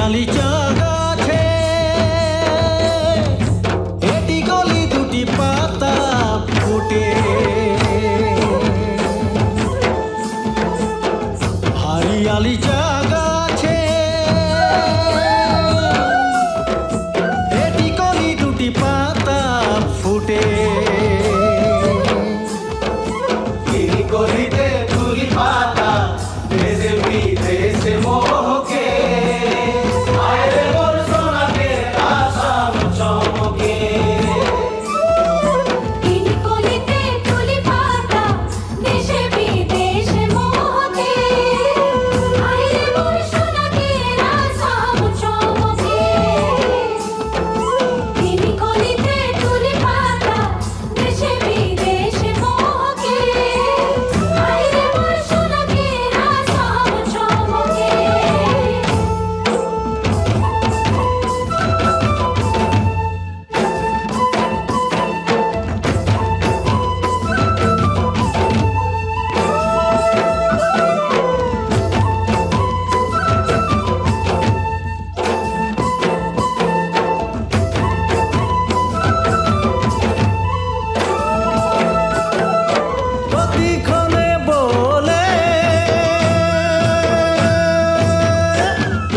হারিয়ালি চা গাছে এটি কলি দুটি পাতা ফুটে হারিয়ালি চা গাছে এটি কলি দুটি পাতা ফুটে কলিতে তুলি পাতা দেশে বিদেশে মোহকে আয়রে মোর সোনাকে আসাম চমকে কলিতে তুলি পাতা দেশে বিদেশে মোহকে আয়রে মোর সোনাকে আসাম চমকে কলিতে তুলি পাতা দেশে বিদেশে মোহকে আয়রে মোর সোনাকে আসাম চমকে প্রতিক্ষণে বলে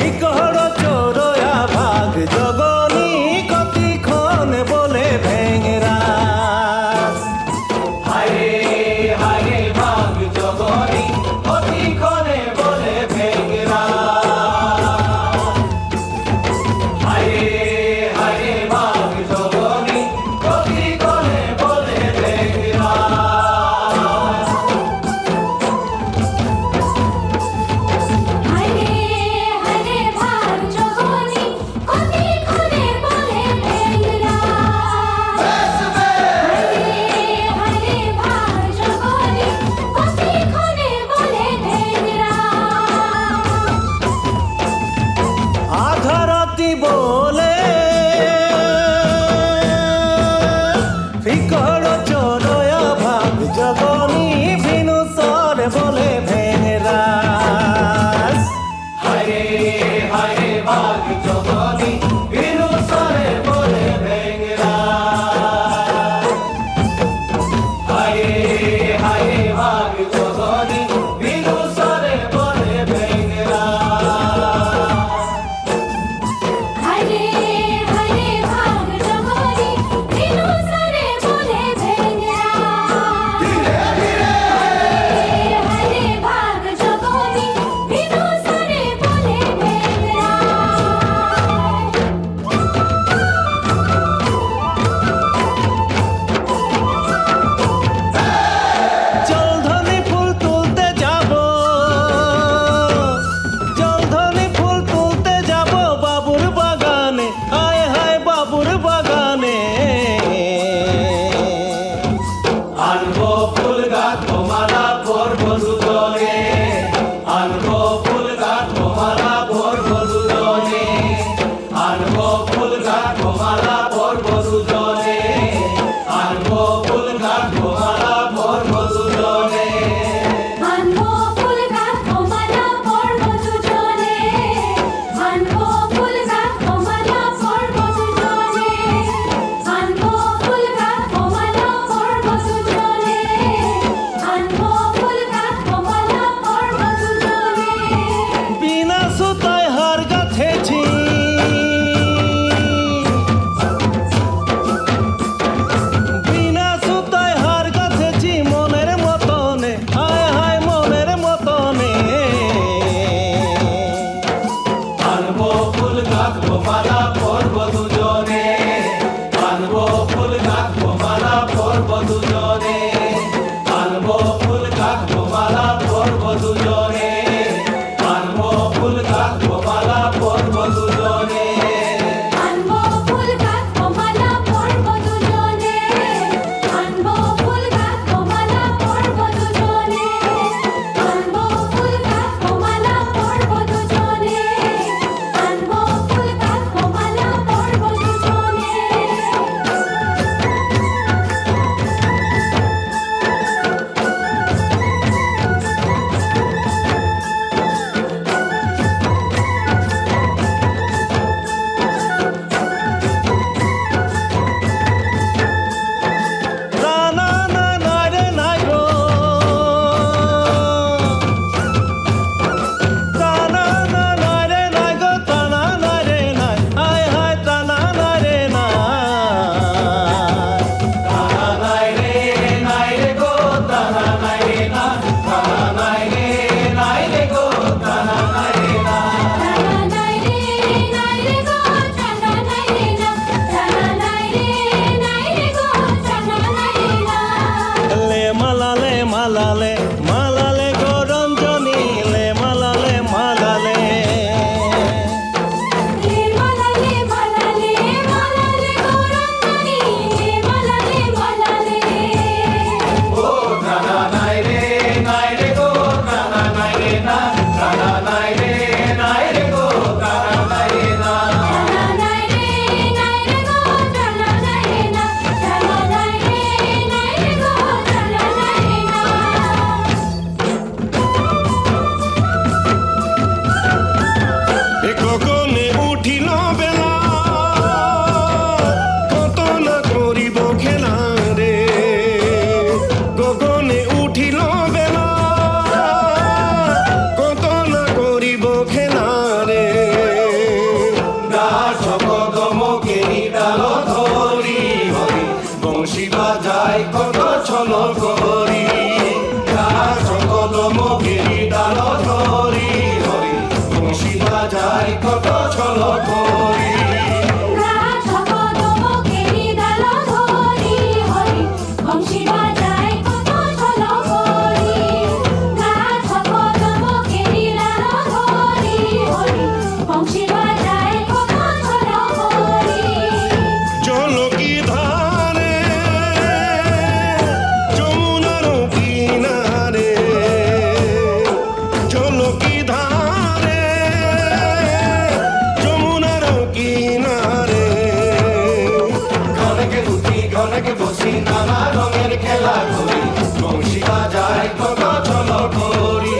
ইকড় চোরয়া ভাগ জগনি কতিক্ষণে বলে ভেঙরা হায়রে হায়রে ভাগ জগনি অতিক্ষণে বলে ভেঙরা হায়রে হায়রে ভাগ জগনি অতিক্ষণে বলে ভেঙরা হায়রে হায়রে ভাগ জগনি কতিক্ষণে বলে ভেঙরা হায়রে হায়রে ভাগ জগনি কতিক্ষণে বলে ভেঙরা আধারতি বলে ইকড় চোরয়া ভাগ জগনি ভিনু সরে বলে ভেঙরা হায়রে হায়রে ভাগ জগনি বিনু সরে বলে ভেঙরা হায়রে হায়রে ভাগ জগনি বিনু সরে বলে ভেঙরা হায়রে হায়রে ভাগ জগনি বিনু সরে বলে ভেঙরা হায়রে ভাগ জগনি বিনু সরে বলে ভেঙরা জলধনি ফুল তুলতে যাব জলধনি ফুল তুলতে যাব বাবুর বাগানে হায় হায় বাবুর বাগানে আনবো ফুল গাছ তোমারা পরব দুজনে আনবো ফুল গাছ তোমারা পরব দুজনে আনবো ফুল গাছ তোমারা পরব দুজনে আনবো ফুল গাছ তোমারা পরব দুজনে আনবো ফুল গাছ কমলা পরব দুজনে আনবো ফুল গাছ কমলা পরব দুজনে আনবো ফুল গাছ কমলা পরব দুজনে আনবো ছলো করি গাছ কদম গিরি ডাল ধরি হরি বংশী বাজায় কত ছলো করি গাছ কদম কেরি ডাল ধরি হরি বংশী বাজায় কত ছলো করি গাছ কদম কেরি ডাল ধরি হরি বংশী বাজায় কত ছলো করি জলকি ধারে যমুনার কিনারে জলকি ধারে যমুনার কিনারে ঘনকে উঠি ঘনকে বসি নানা রঙের খেলা করি বংশী বাজায় কত ছলো করি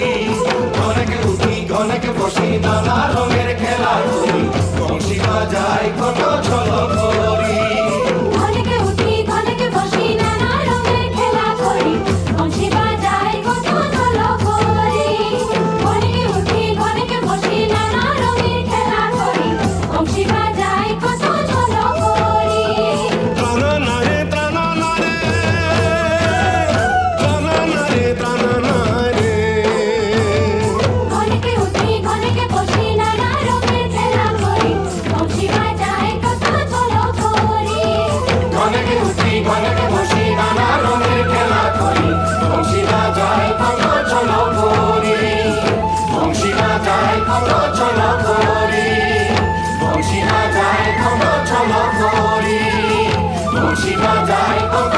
ঘনকে উঠি ঘনকে বসি নানা রঙের খেলা করি বংশী বাজায় কত ছলো করি ঘনকে উঠি ঘনকে বসি নানা রঙের খেলা করি বংশী বাজায় কত ছলো করি ঘনকে উঠি ঘনকে বসি নানা রঙের খেলা করি বংশী বাজায় কত ছলো করি ত্রাণানারে ত্রাণানারে ত্রাণানারে ত্রাণানারে ঘনকে উঠি ঘনকে বসি নানা রঙের খেলা করি বংশী বাজায় কত ছলো করি ঘনকে উঠি ঘনকে বসি নানা রঙের খেলা করি বংশী বাজায় কত ছলো করি বংশী বাজায় কত ছলো করি বংশী বাজায় কত ছলো করি বংশী বাজায় কত